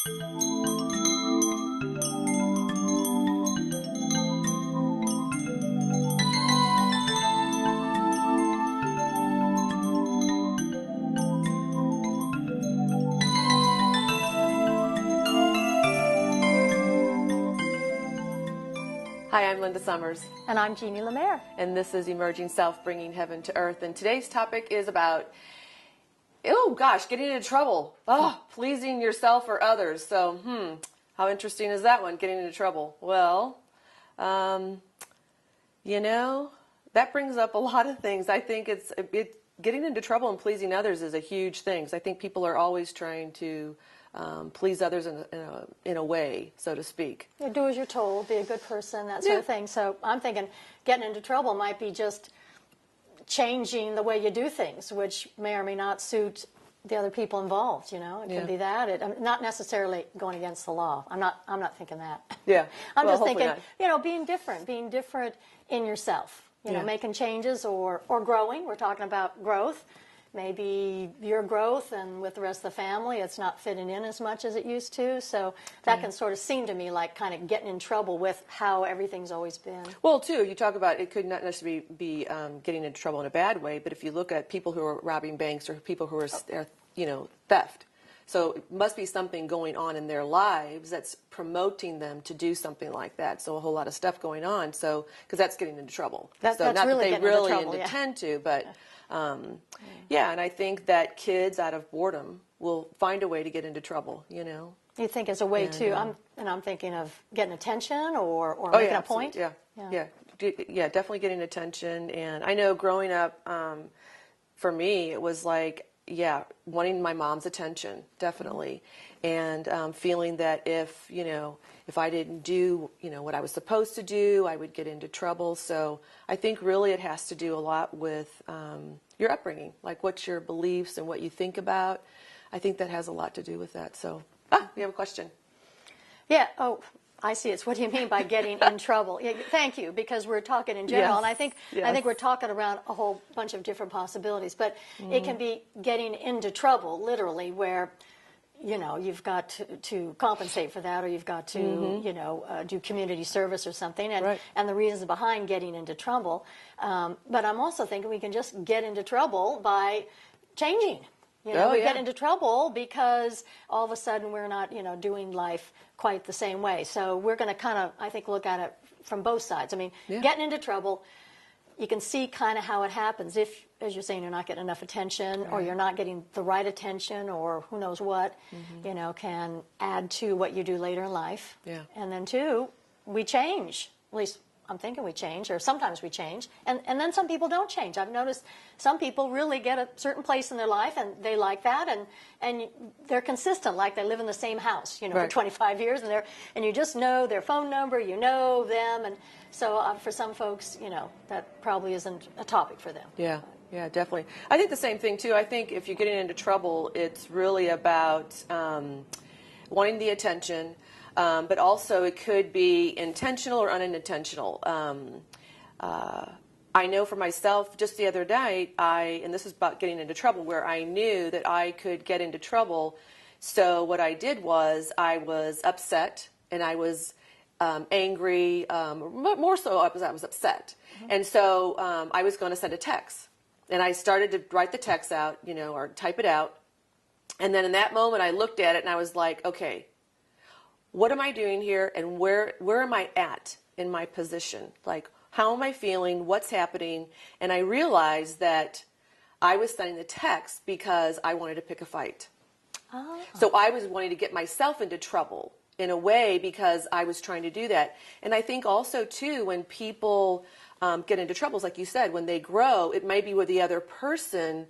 Hi, I'm Linda Summers. And I'm Jeannie Lemaire. And this is Emerging Self, Bringing Heaven to Earth. And today's topic is about, oh gosh, getting into trouble. Oh, pleasing yourself or others. So, how interesting is that one, getting into trouble? Well, you know, that brings up a lot of things. I think getting into trouble and pleasing others is a huge thing. So I think people are always trying to please others in a way, so to speak. You do as you're told, be a good person, that sort of thing. So I'm thinking getting into trouble might be just changing the way you do things, which may or may not suit the other people involved. You know, it can be that. Not necessarily going against the law. I'm not thinking that. Yeah. I'm just thinking, being different in yourself. You know, making changes or growing. We're talking about growth. Maybe your growth and with the rest of the family, it's not fitting in as much as it used to. So that can sort of seem to me like kind of getting in trouble with how everything's always been. Well, too, you talk about it could not necessarily be getting into trouble in a bad way, but if you look at people who are robbing banks or people who are, theft. So it must be something going on in their lives that's promoting them to do something like that. So a whole lot of stuff going on. So because that's getting into trouble. That's not really that they really intend to, but and I think that kids out of boredom will find a way to get into trouble. You know. You think as a way to? I'm thinking of getting attention or making a point. Yeah, definitely getting attention. And I know growing up, for me, it was like. Yeah, wanting my mom's attention, definitely, and feeling that if I didn't do what I was supposed to do, I would get into trouble. So I think really it has to do a lot with your upbringing, like what's your beliefs and what you think about. I think that has a lot to do with that. So, you have a question? Yeah. Oh, I see. It's what do you mean by getting in trouble? Yeah, thank you, because we're talking in general, and I think we're talking around a whole bunch of different possibilities. But it can be getting into trouble, literally, where you've got to compensate for that, or you've got to do community service or something, and the reasons behind getting into trouble. But I'm also thinking we can just get into trouble by changing. We get into trouble because all of a sudden we're not, doing life quite the same way. So we're going to kind of, I think, look at it from both sides. I mean, getting into trouble, you can see kind of how it happens if, as you're saying, you're not getting enough attention or you're not getting the right attention or who knows what, can add to what you do later in life. Yeah. And then, too, we change, at least I'm thinking we change, or sometimes we change, and then some people don't change. I've noticed some people really get a certain place in their life, and they like that, and they're consistent, like they live in the same house, for 25 years, and you just know their phone number, you know them, and so for some folks, that probably isn't a topic for them. Yeah. Yeah, definitely. I think the same thing, too. I think if you're getting into trouble, it's really about wanting the attention. But also it could be intentional or unintentional. I know for myself, just the other night, and this is about getting into trouble, where I knew that I could get into trouble. So what I did was I was upset and I was angry, more so I was upset. And so I was going to send a text. And I started to write the text out, or type it out. And then in that moment I looked at it and I was like, okay, what am I doing here, and where am I at in my position? Like, how am I feeling? What's happening? And I realized that I was sending the text because I wanted to pick a fight. Oh. So I was wanting to get myself into trouble in a way because I was trying to do that. And I think also, too, when people get into troubles, like you said, when they grow, it may be where the other person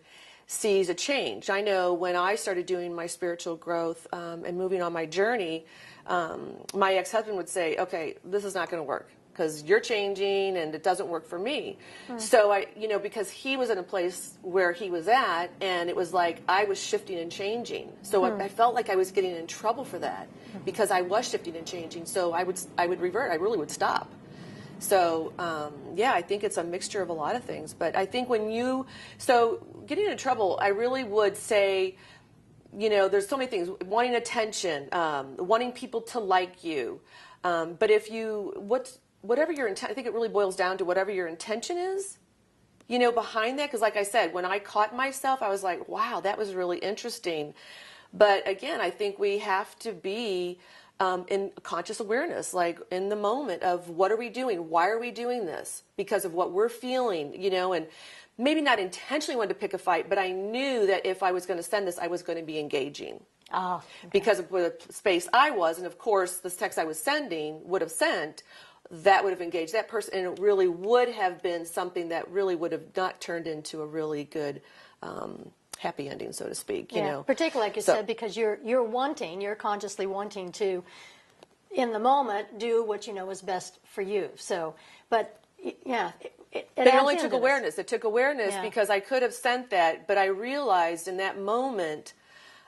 sees a change. I know when I started doing my spiritual growth and moving on my journey, my ex-husband would say, okay, this is not going to work because you're changing and it doesn't work for me. So I, because he was in a place where he was at, and it was like I was shifting and changing. So I felt like I was getting in trouble for that because I was shifting and changing. So I would revert. I really would stop. So, I think it's a mixture of a lot of things. But I think so getting into trouble, I really would say, there's so many things, wanting attention, wanting people to like you. But if whatever your intent, I think it really boils down to whatever your intention is, behind that. Because like I said, when I caught myself, I was like, wow, that was really interesting. But again, I think we have to be in conscious awareness, like in the moment of what are we doing? Why are we doing this? Because of what we're feeling, and maybe not intentionally wanted to pick a fight, but I knew that if I was going to send this, I was going to be engaging. Oh, okay. Because of the space I was, and of course, this text I was sending would have sent, that would have engaged that person, and it really would have been something that really would have not turned into a really good happy ending, so to speak. Particularly like you said, because you're consciously wanting to, in the moment, do what you know is best for you. So, but yeah. It only took awareness. It took awareness because I could have sent that, but I realized in that moment,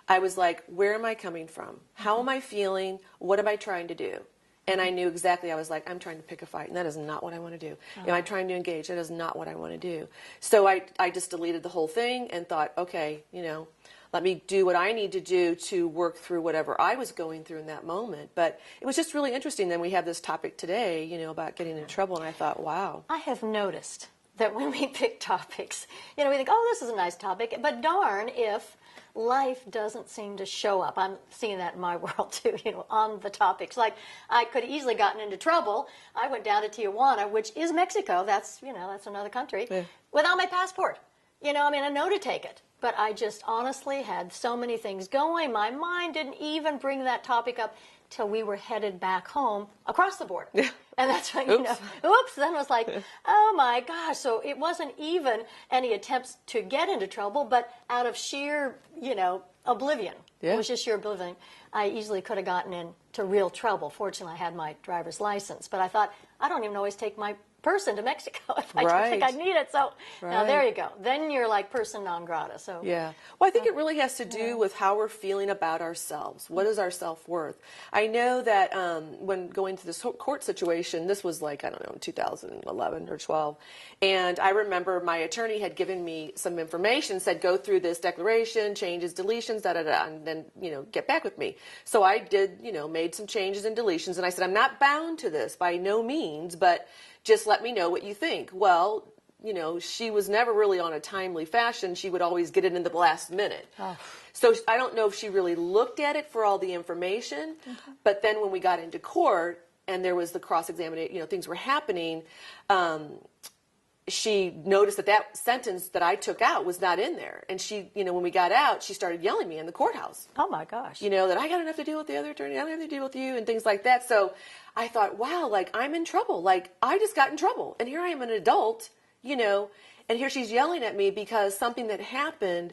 I was like, where am I coming from? How am I feeling? What am I trying to do? And I knew exactly, I was like, I'm trying to pick a fight, and that is not what I want to do. Am I trying to engage? That is not what I want to do. So I just deleted the whole thing and thought, okay, let me do what I need to do to work through whatever I was going through in that moment. But it was just really interesting. Then we have this topic today, about getting in trouble, and I thought, wow. I have noticed that when we pick topics, we think, oh, this is a nice topic, but darn if life doesn't seem to show up. I'm seeing that in my world too, on the topics. Like, I could have easily gotten into trouble. I went down to Tijuana, which is Mexico. That's, that's another country, without my passport. I know to take it. But I just honestly had so many things going. My mind didn't even bring that topic up till we were headed back home across the border. And that's when, oops, then it was like, oh my gosh. So it wasn't even any attempts to get into trouble, but out of sheer, oblivion. It was just sheer oblivion. I easily could have gotten into real trouble. Fortunately, I had my driver's license. But I thought, I don't even always take my person to Mexico if I don't think I need it. So now there you go. Then you're like person non grata. So well, I think it really has to do with how we're feeling about ourselves. What is our self-worth? I know that when going through this court situation, this was like, I don't know, 2011 or 12, and I remember my attorney had given me some information, said go through this declaration, changes, deletions, and then get back with me. So I did, made some changes and deletions, and I said I'm not bound to this by no means, but just let me know what you think. Well, she was never really on a timely fashion. She would always get it in the last minute. Oh. So I don't know if she really looked at it for all the information. But then when we got into court and there was the cross-examination, things were happening, she noticed that sentence that I took out was not in there. And she, when we got out, she started yelling at me in the courthouse. Oh my gosh. That I got enough to deal with the other attorney. I don't have to deal with you and things like that. So I thought, wow, like I'm in trouble. Like I just got in trouble. And here I am an adult, and here she's yelling at me because something that happened.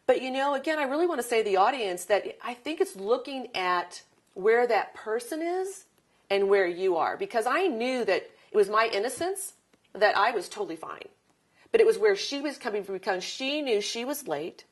But, again, I really want to say to the audience that I think it's looking at where that person is and where you are. Because I knew that it was my innocence that I was totally fine. But it was where she was coming from because she knew she was late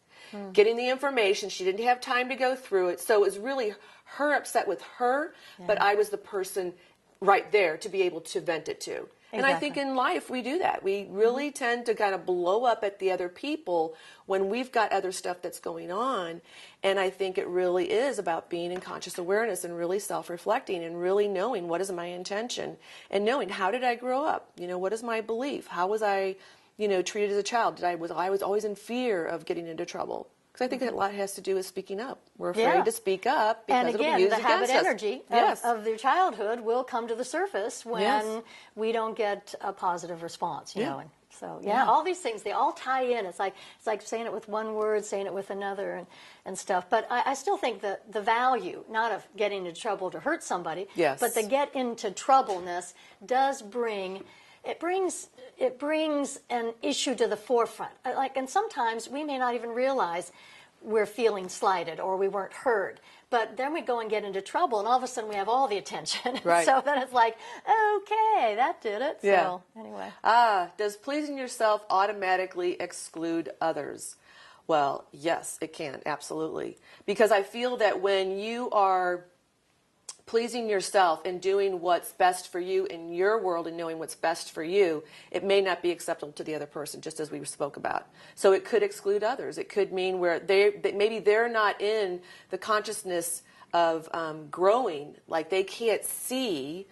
getting the information. She didn't have time to go through it. So it was really her upset with her, but I was the person right there to be able to vent it to. And I think in life we do that. We really tend to kind of blow up at the other people when we've got other stuff that's going on. And I think it really is about being in conscious awareness and really self-reflecting and really knowing what is my intention and knowing how did I grow up? What is my belief? How was I, treated as a child? I was always in fear of getting into trouble. Because I think a lot has to do with speaking up. We're afraid to speak up because it'll be used against us. And again, the habit energy of their childhood will come to the surface when we don't get a positive response, And so, all these things, they all tie in. It's like saying it with one word, saying it with another and stuff. But I still think that the value, not of getting into trouble to hurt somebody, but the get into troubleness does bring... It brings an issue to the forefront. And sometimes we may not even realize we're feeling slighted or we weren't heard. But then we go and get into trouble, and all of a sudden we have all the attention. Right. So then it's like, okay, that did it. So anyway. Does pleasing yourself automatically exclude others? Well, yes, it can, absolutely. Because I feel that when you are pleasing yourself and doing what's best for you in your world and knowing what's best for you, it may not be acceptable to the other person, just as we spoke about. So it could exclude others. It could mean where maybe they're not in the consciousness of growing, like they can't see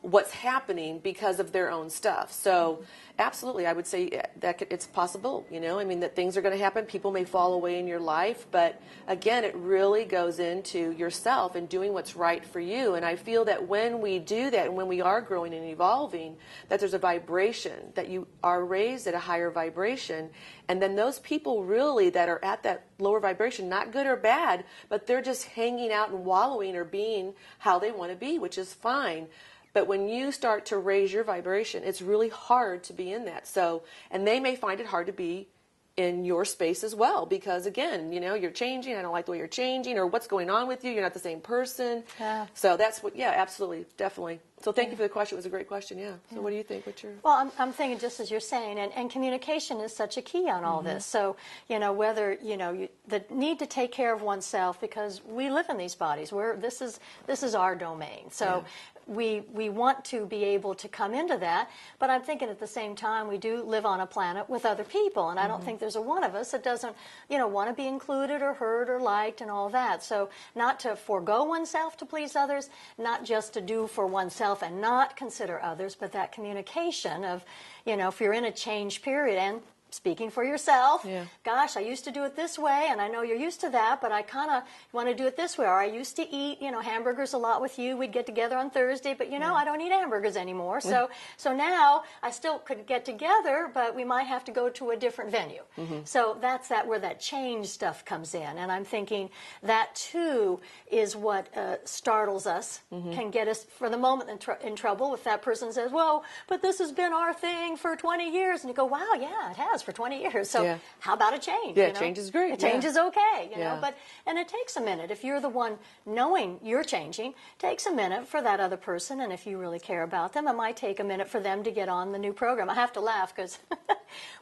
what's happening because of their own stuff. So absolutely, I would say that it's possible, you know, I mean, that things are going to happen. People may fall away in your life, but again, it really goes into yourself and doing what's right for you. And I feel that when we do that and when we are growing and evolving, that there's a vibration, that you are raised at a higher vibration. And then those people really that are at that lower vibration, not good or bad, but they're just hanging out and wallowing or being how they want to be, which is fine. But when you start to raise your vibration, it's really hard to be in that. So, and they may find it hard to be in your space as well, because again, you know, you're changing. I don't like the way you're changing, or what's going on with you. You're not the same person. Yeah. So that's what, yeah, absolutely, definitely. So thank you for the question. It was a great question. Yeah. So what do you think? What's your... Well, I'm thinking just as you're saying, and communication is such a key on all this. So, you know, whether, you know, the need to take care of oneself, because we live in these bodies where this is our domain. So we want to be able to come into that, but I'm thinking at the same time we do live on a planet with other people, and I don't think there's a one of us that doesn't, you know, want to be included or heard or liked and all that. So not to forego oneself to please others, not just to do for oneself and not consider others, but that communication of, you know, if you're in a change period and speaking for yourself, gosh, I used to do it this way, and I know you're used to that, but I kind of want to do it this way. Or I used to eat, you know, hamburgers a lot with you. We'd get together on Thursday, but, you know, I don't eat hamburgers anymore. So now I still could get together, but we might have to go to a different venue. So that's where that change stuff comes in. And I'm thinking that, too, is what startles us, can get us, for the moment, in trouble. If that person says, well, but this has been our thing for 20 years. And you go, wow, yeah, it has for 20 years. So how about a change? Yeah, you know? change is great. A change is okay, you know. And it takes a minute. If you're the one knowing you're changing, it takes a minute for that other person. And if you really care about them, it might take a minute for them to get on the new program. I have to laugh because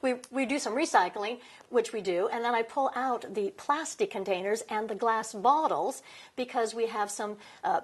we do some recycling, which we do, and then I pull out the plastic containers and the glass bottles because we have some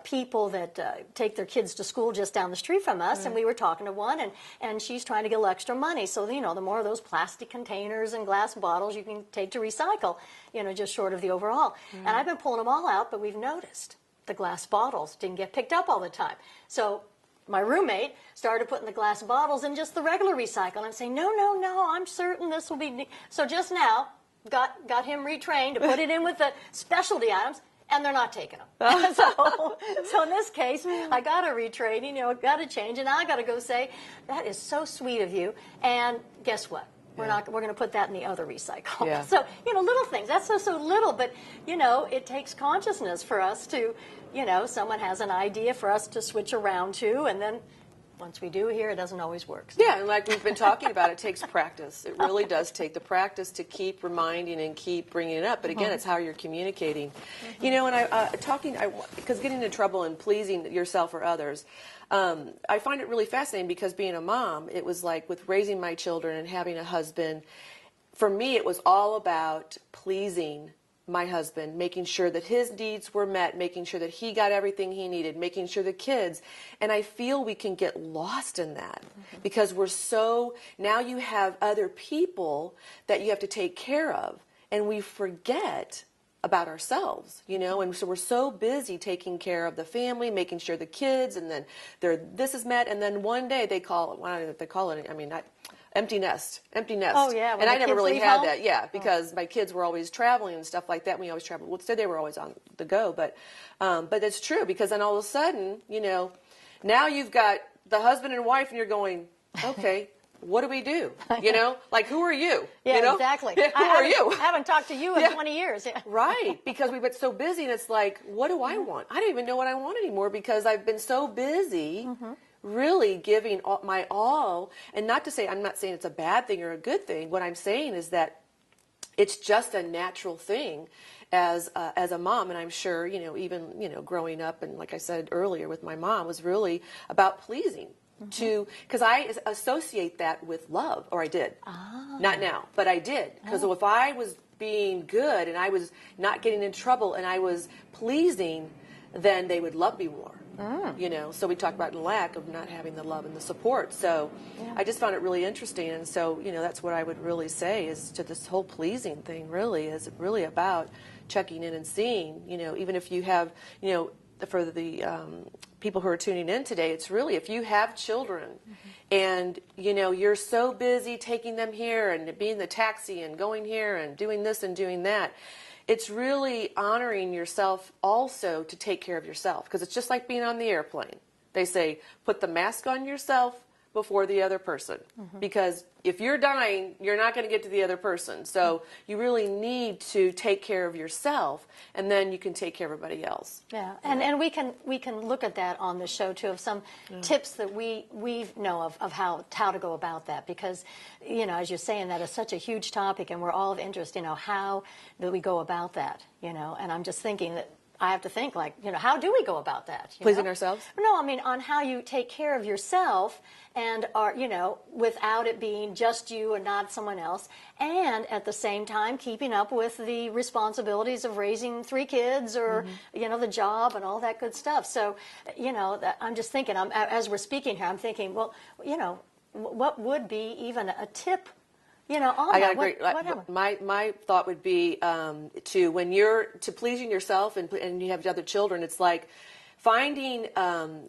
people that take their kids to school just down the street from us, and we were talking to one, and she's trying to get a little extra money. So, you know, the more of those plastic containers and glass bottles you can take to recycle, you know, just short of the overall. And I've been pulling them all out, but we've noticed the glass bottles didn't get picked up all the time. So my roommate started putting the glass bottles in just the regular recycle. I'm saying, no, I'm certain this will be... So just now, got him retrained to put it in with the specialty items, and they're not taking them. So in this case, I got a retraining, you know, got to change, and I got to go say, that is so sweet of you, and guess what? We're going to put that in the other recycle. So, you know, little things. That's so little, but, you know, it takes consciousness for us to, you know, someone has an idea for us to switch around to, and then once we do here, it doesn't always work. So. Yeah, and like we've been talking about, it takes practice. It really does take the practice to keep reminding and keep bringing it up. But again, it's how you're communicating. You know, and because getting into trouble and pleasing yourself or others, I find it really fascinating because being a mom, it was like with raising my children and having a husband, for me, it was all about pleasing my husband, making sure that his needs were met, making sure that he got everything he needed, making sure the kids. And I feel we can get lost in that because we're so, now you have other people that you have to take care of, and we forget about ourselves, you know, and so we're so busy taking care of the family, making sure the kids, and then this is met, and then one day they call it, well, I don't know if they call it, I mean, empty nest. Oh, yeah. And I never really had that, because my kids were always traveling and stuff like that. We always traveled. Well, so they were always on the go, but it's true, because then all of a sudden, you know, now you've got the husband and wife, and you're going, okay, what do we do? You know, like, who are you? Yeah, you know? Exactly. Who are you? I haven't talked to you in 20 years. Right, because we've been so busy, and it's like, what do I want? I don't even know what I want anymore because I've been so busy really giving my all. And not to say, I'm not saying it's a bad thing or a good thing. What I'm saying is that it's just a natural thing as a mom. And I'm sure, you know, even, you know, growing up, and like I said earlier with my mom, was really about pleasing. Because I associate that with love, or I did. Not now, but I did. Because if I was being good and I was not getting in trouble and I was pleasing, then they would love me more. You know, so we talk about the lack of not having the love and the support. So I just found it really interesting. And so, you know, that's what I would really say is to this whole pleasing thing really is really about checking in and seeing, you know, even if you have, you know, for the people who are tuning in today, it's really if you have children and, you know, you're so busy taking them here and being the taxi and going here and doing this and doing that, it's really honoring yourself also to take care of yourself, because it's just like being on the airplane. They say, put the mask on yourself before the other person, because if you're dying, you're not going to get to the other person. So you really need to take care of yourself, and then you can take care of everybody else. Yeah, and we can look at that on the show too, of some tips that we know of how to go about that, because, you know, as you're saying, that is such a huge topic, and we're all of interest, you know, how do we go about that, you know, and I'm just thinking that I have to think, like, you know, how do we go about that? Pleasing ourselves? No, I mean, on how you take care of yourself and are, you know, without it being just you and not someone else, and at the same time keeping up with the responsibilities of raising 3 kids or, you know, the job and all that good stuff. So, you know, I'm just thinking, as we're speaking here, I'm thinking, well, you know, what would be even a tip? You know, all I that. got agree. My thought would be when you're pleasing yourself and you have other children, it's like finding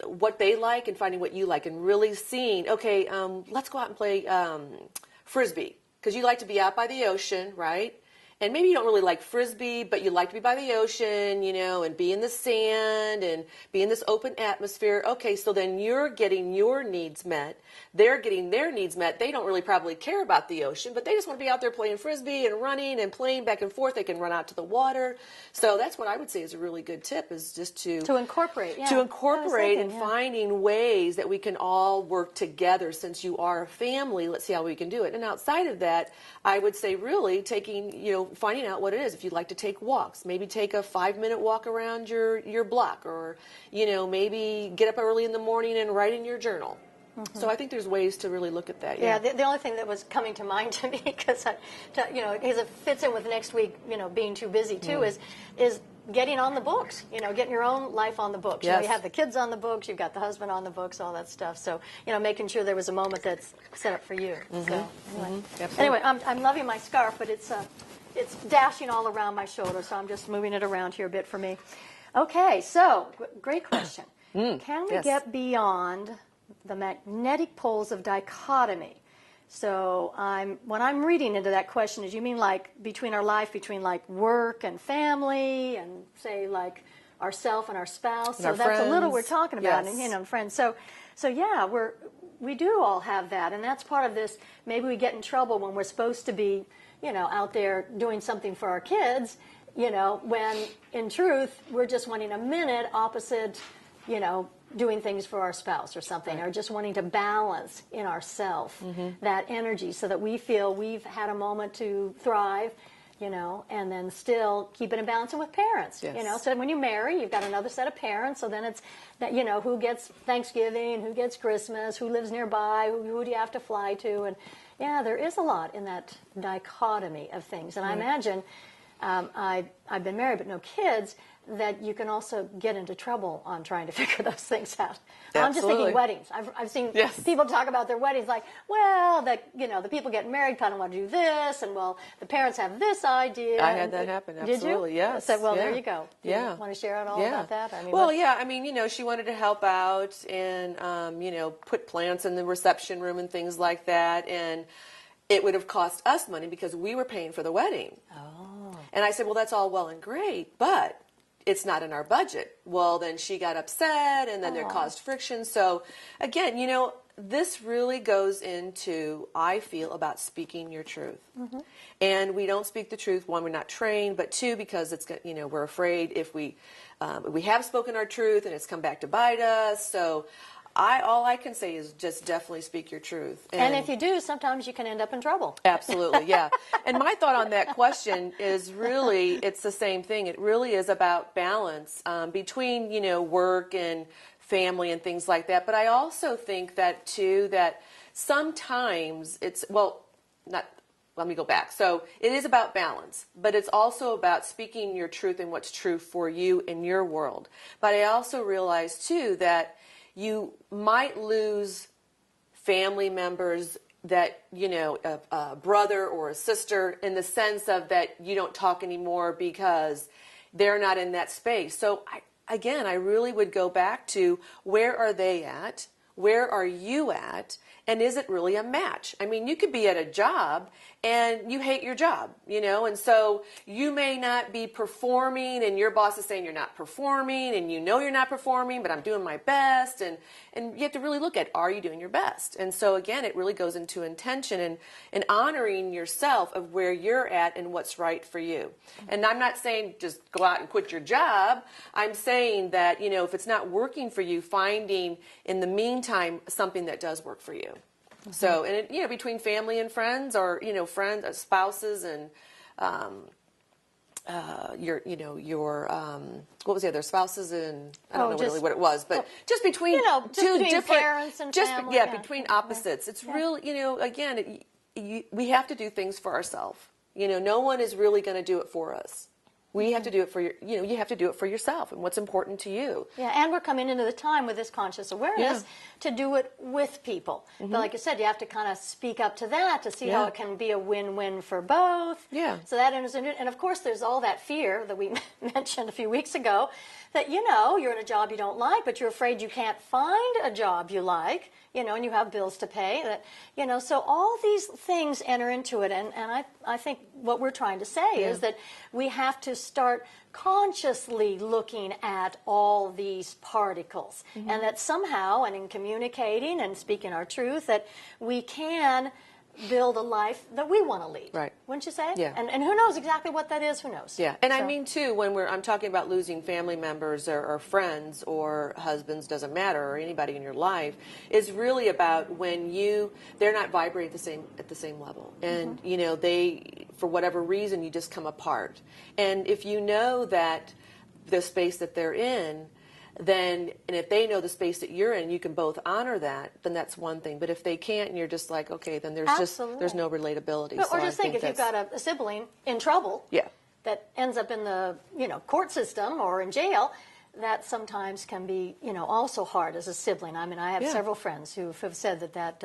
what they like and finding what you like, and really seeing, okay, let's go out and play Frisbee, because you like to be out by the ocean, right? And maybe you don't really like Frisbee, but you like to be by the ocean, you know, and be in the sand and be in this open atmosphere. Okay, so then you're getting your needs met. They're getting their needs met. They don't really probably care about the ocean, but they just want to be out there playing Frisbee and running and playing back and forth. They can run out to the water. So that's what I would say is a really good tip, is just to incorporate. Yeah. To incorporate and finding ways that we can all work together. Since you are a family, let's see how we can do it. And outside of that, I would say really taking, you know, finding out what it is. If you'd like to take walks, maybe take a 5-minute walk around your block, or, you know, maybe get up early in the morning and write in your journal. So I think there's ways to really look at that. Yeah, the only thing that was coming to mind to me, because you know, because it fits in with next week, you know, being too busy too, is getting on the books. You know, getting your own life on the books. Yes. You know, you have the kids on the books, you've got the husband on the books, all that stuff. So, you know, making sure there was a moment that's set up for you. So anyway, I'm loving my scarf, but it's dashing all around my shoulder, so I'm just moving it around here a bit for me. Okay, so great question. Can we get beyond the magnetic poles of dichotomy? So when I'm reading into that question, is you mean like between our life, between like work and family, and say like ourself and our spouse? And so our that's friends. a little we're talking about, Yes. and, you know, friends. So yeah, we do all have that, and that's part of this. Maybe we get in trouble when we're supposed to be, you know, out there doing something for our kids, you know, when in truth we're just wanting a minute opposite, you know, doing things for our spouse or something, or just wanting to balance in ourselves that energy so that we feel we've had a moment to thrive, you know, and then still keep it in balance. And with parents, you know, so when you marry, you've got another set of parents, so then it's that, you know, who gets Thanksgiving, who gets Christmas, who lives nearby, who do you have to fly to, and yeah, there is a lot in that dichotomy of things. And I imagine, I've been married but no kids, that you can also get into trouble on trying to figure those things out. Absolutely. I'm just thinking weddings. I've seen people talk about their weddings like, well, that, you know, the people getting married kind of want to do this, and well, the parents have this idea. I had that happen. Absolutely, did you? yes. So, well, there you go. Do you want to share at all Yeah. about that? I mean, well, yeah. I mean, you know, she wanted to help out and, you know, put plants in the reception room and things like that, and it would have cost us money because we were paying for the wedding. Oh. And I said, well, that's all well and great, but it's not in our budget. Well, then she got upset, and then there caused friction. So, again, you know, this really goes into, I feel, about speaking your truth. And we don't speak the truth. One, we're not trained, but two, because it's, you know, we're afraid if we have spoken our truth and it's come back to bite us. So all I can say is just definitely speak your truth. And if you do, sometimes you can end up in trouble. Absolutely, yeah. And my thought on that question is really, it's the same thing. It really is about balance between, you know, work and family and things like that. But I also think that, too, that sometimes it's, well, not let me go back. So it is about balance, but it's also about speaking your truth and what's true for you in your world. But I also realize too that you might lose family members that, you know, a brother or a sister, in the sense of that you don't talk anymore because they're not in that space. So I really would go back to, where are they at? Where are you at? And is it really a match? I mean, you could be at a job and you hate your job, you know, and so you may not be performing, and your boss is saying you're not performing, and you know you're not performing, but I'm doing my best. And you have to really look at, are you doing your best? And so again, it really goes into intention and honoring yourself of where you're at and what's right for you. And I'm not saying just go out and quit your job. I'm saying that, you know, if it's not working for you, finding in the meantime something that does work for you. So, and it, you know, between family and friends, or, you know, friends, spouses, and your what was the other, spouses, and I don't know really what it was, but just between, you know, just two between different parents and family, between opposites. It's real, you know, again, we have to do things for ourselves. You know, no one is really going to do it for us. We have to do it for you have to do it for yourself and what's important to you. Yeah, and we're coming into the time with this conscious awareness to do it with people. But like you said, you have to kind of speak up to that to see how it can be a win-win for both. Yeah. So that is, and of course there's all that fear that we mentioned a few weeks ago, that, you know, you're in a job you don't like, but you're afraid you can't find a job you like, you know, and you have bills to pay, that, you know, so all these things enter into it. And I think what we're trying to say is that we have to start consciously looking at all these particles, and that somehow, and in communicating and speaking our truth, that we can build a life that we want to lead. Right. Wouldn't you say? Yeah. And who knows exactly what that is? Who knows? Yeah. And I mean, too, when I'm talking about losing family members or friends or husbands, doesn't matter, or anybody in your life, is really about when they're not vibrating at the same level. And, you know, they, for whatever reason, you just come apart. And if you know that the space that they're in, then, and if they know the space that you're in, you can both honor that, then that's one thing. But if they can't, and you're just like, okay, then there's there's no relatability. But, or just think if you've got a sibling in trouble that ends up in the, you know, court system or in jail, that sometimes can be, you know, also hard as a sibling. I mean, I have several friends who have said that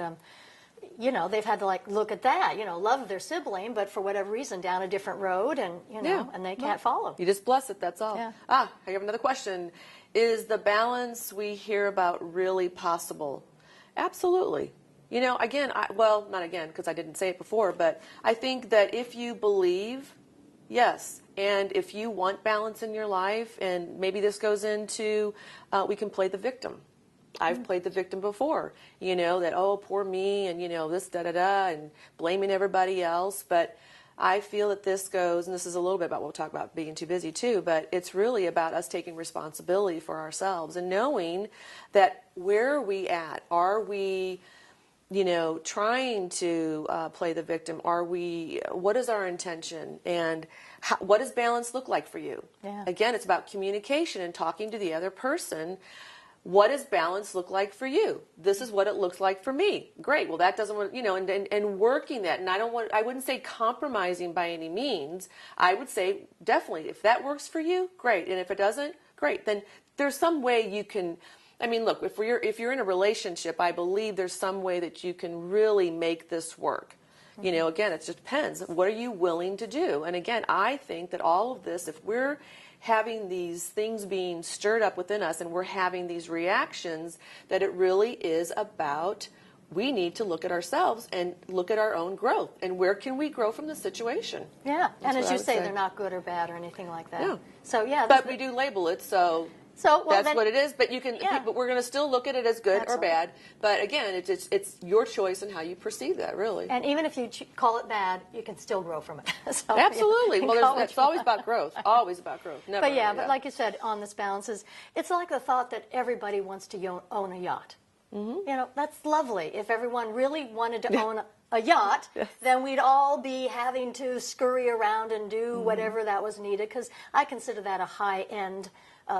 you know, they've had to like look at that, you know, love their sibling, but for whatever reason down a different road, and, you know, and they can't follow. You just bless it, that's all. Yeah. I have another question. Is the balance we hear about really possible? Absolutely. You know, again, not again, because I didn't say it before, but I think that if you believe, yes, and if you want balance in your life, and maybe this goes into, we can play the victim. I've played the victim before, you know, that, oh, poor me, and, you know, this, da-da-da, and blaming everybody else. But I feel that this goes, and this is a little bit about what we'll talk about being too busy too, but it's really about us taking responsibility for ourselves and knowing that where are we at? Are we, you know, trying to play the victim? Are we, what is our intention? And what does balance look like for you? Yeah. Again, it's about communication and talking to the other person. What does balance look like for you? This is what it looks like for me. Great. Well, that doesn't, you know, and working that. And I wouldn't say compromising by any means. I would say definitely, if that works for you, great. And if it doesn't, great. Then there's some way you can, I mean, look, if you're in a relationship, I believe there's some way that you can really make this work. You know, again, it just depends. What are you willing to do? And again, I think that all of this, if we're having these things being stirred up within us and we're having these reactions, that it really is about, we need to look at ourselves and look at our own growth and where can we grow from the situation. Yeah, and as you say, they're not good or bad or anything like that. Yeah. So yeah, but we do label it, so well, that's then, what it is. But you can, but we're going to still look at it as good or bad. But again, it's your choice and how you perceive that, really. And even if you call it bad, you can still grow from it. So, absolutely. Well, it's always about growth. Always about growth. Never. But like you said, on this balance it's like the thought that everybody wants to own a yacht. Mm-hmm. You know, that's lovely. If everyone really wanted to own a yacht, then we'd all be having to scurry around and do whatever that was needed, because I consider that a high-end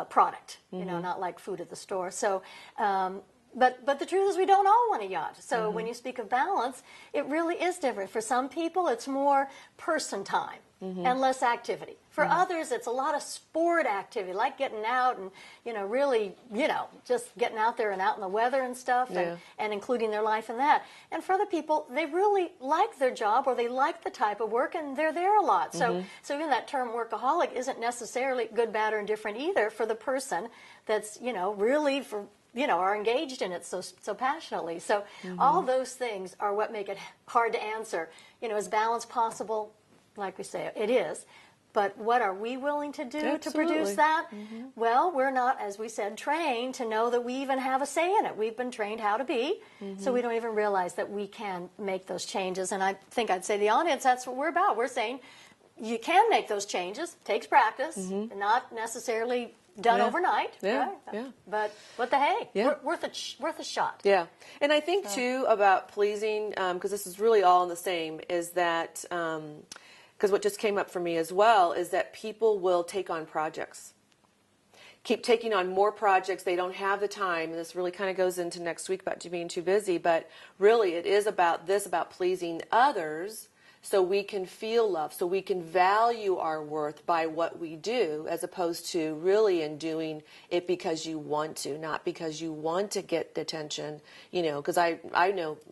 product, you know, not like food at the store. So, But the truth is we don't all want a yacht. So when you speak of balance, it really is different. For some people, it's more person time and less activity. For others, it's a lot of sport activity, like getting out and, really, just getting out there and out in the weather and stuff and including their life in that. And for other people, they really like their job or they like the type of work and they're there a lot. So even that term workaholic isn't necessarily good, bad, or indifferent either for the person that's, really are engaged in it so passionately. So all those things are what make it hard to answer. Is balance possible? Like we say, it is. But what are we willing to do to produce that? Well, we're not, as we said, trained to know that we even have a say in it. We've been trained how to be, so we don't even realize that we can make those changes. And I think I'd say the audience, that's what we're about. We're saying you can make those changes. Takes practice, not necessarily done overnight. Yeah. Right? Yeah. But what the hey? Yeah. Worth a shot. Yeah. And I think, too, about pleasing, because this is really all in the same, is that... because what just came up for me as well is that people will take on projects. Keep taking on more projects. They don't have the time. And this really kind of goes into next week about being too busy. But really, it is about pleasing others so we can feel love, so we can value our worth by what we do, as opposed to really in doing it because you want to, not because you want to get attention. Because I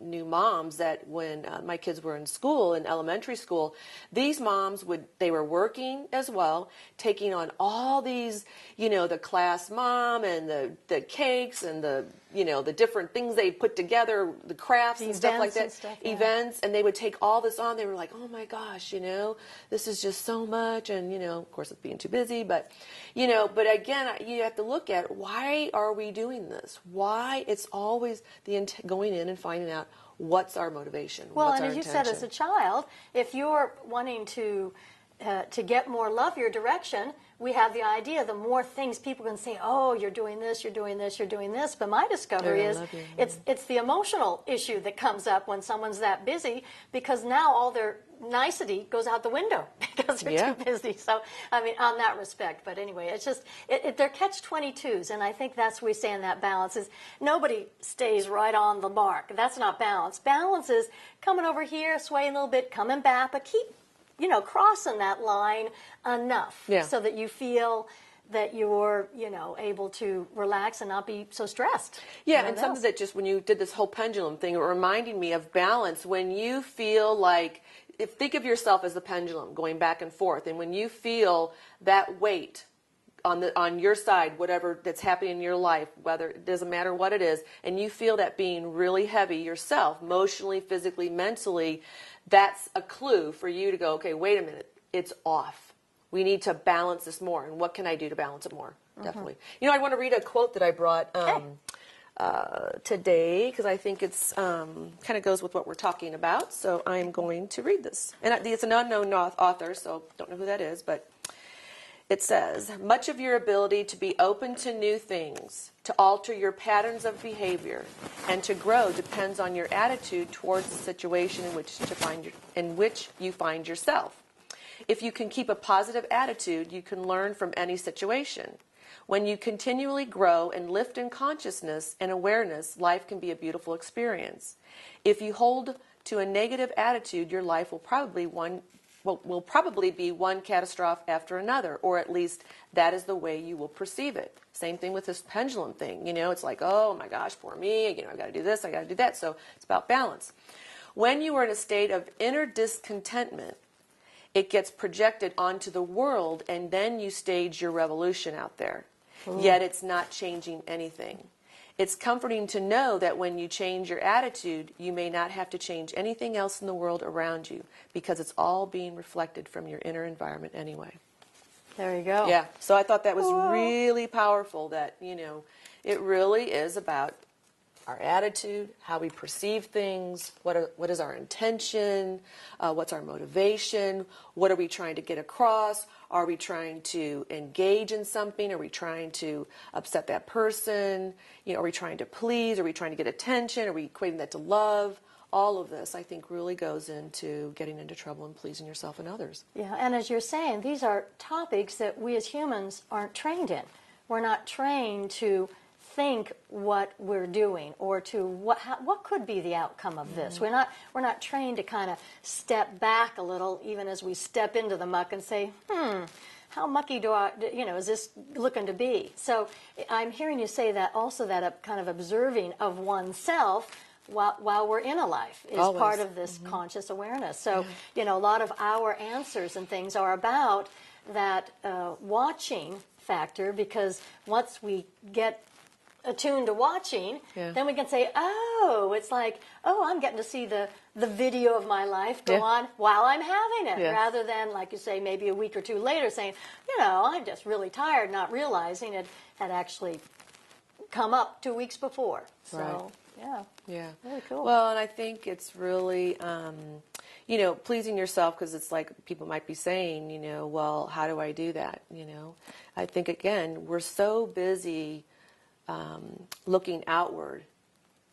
knew moms that when my kids were in school, in elementary school, these moms they were working as well, taking on all these, the class mom and the cakes and the different things they put together, the crafts and stuff like that, events, and they would take all this on. They were like, oh my gosh, this is just so much, and of course it's being too busy, but but again, you have to look at why are we doing this? Why it's always going in and finding out what's our motivation. Well, what's and our as you intention. said, as a child, if you're wanting to get more love your direction, we have the idea the more things people can say, oh, you're doing this, you're doing this, you're doing this. But my discovery is it's the emotional issue that comes up when someone's that busy, because now all their nicety goes out the window because they're too busy. So, I mean, on that respect. But anyway, it's just, they're catch-22s. And I think that's what we say in that balance is nobody stays right on the mark. That's not balance. Balance is coming over here, swaying a little bit, coming back, but keep crossing that line enough so that you feel that you're, able to relax and not be so stressed. Yeah, and something that just when you did this whole pendulum thing, it reminded me of balance. When you feel like, think of yourself as the pendulum going back and forth, and when you feel that weight on your side, whatever that's happening in your life, whether it doesn't matter what it is, and you feel that being really heavy yourself, emotionally, physically, mentally, that's a clue for you to go, okay, wait a minute, it's off. We need to balance this more. And what can I do to balance it more? Definitely. I want to read a quote that I brought today, because I think it's kind of goes with what we're talking about. So I'm going to read this. And it's an unknown author, so don't know who that is, but it says, much of your ability to be open to new things, to alter your patterns of behavior, and to grow depends on your attitude towards the situation in which you find yourself. If you can keep a positive attitude, you can learn from any situation. When you continually grow and lift in consciousness and awareness, life can be a beautiful experience. If you hold to a negative attitude, your life will probably be one catastrophe after another, or at least that is the way you will perceive it. Same thing with this pendulum thing. It's like, oh my gosh, poor me, I've got to do this, I got to do that. So it's about balance. When you are in a state of inner discontentment, it gets projected onto the world, and then you stage your revolution out there. Yet it's not changing anything. It's comforting to know that when you change your attitude, you may not have to change anything else in the world around you, because it's all being reflected from your inner environment anyway. There you go. Yeah, so I thought that was really powerful, that, it really is about our attitude, how we perceive things, what is our intention, what's our motivation, what are we trying to get across, are we trying to engage in something, are we trying to upset that person, are we trying to please, are we trying to get attention, are we equating that to love? All of this, I think, really goes into getting into trouble and pleasing yourself and others. Yeah, and as you're saying, these are topics that we as humans aren't trained in. We're not trained to think what we're doing, or to what could be the outcome of this. We're not trained to kind of step back a little, even as we step into the muck and say, how mucky is this looking to be? So I'm hearing you say that also, that a kind of observing of oneself while we're in a life is Always. part of this conscious awareness. So, a lot of our answers and things are about that watching factor, because once we get attuned to watching, then we can say, it's like, I'm getting to see the video of my life go on while I'm having it, rather than, like you say, maybe a week or two later saying, I'm just really tired, not realizing it had actually come up 2 weeks before. So, yeah. Really cool. Well, and I think it's really, pleasing yourself, because it's like people might be saying, well, how do I do that? I think, again, we're so busy looking outward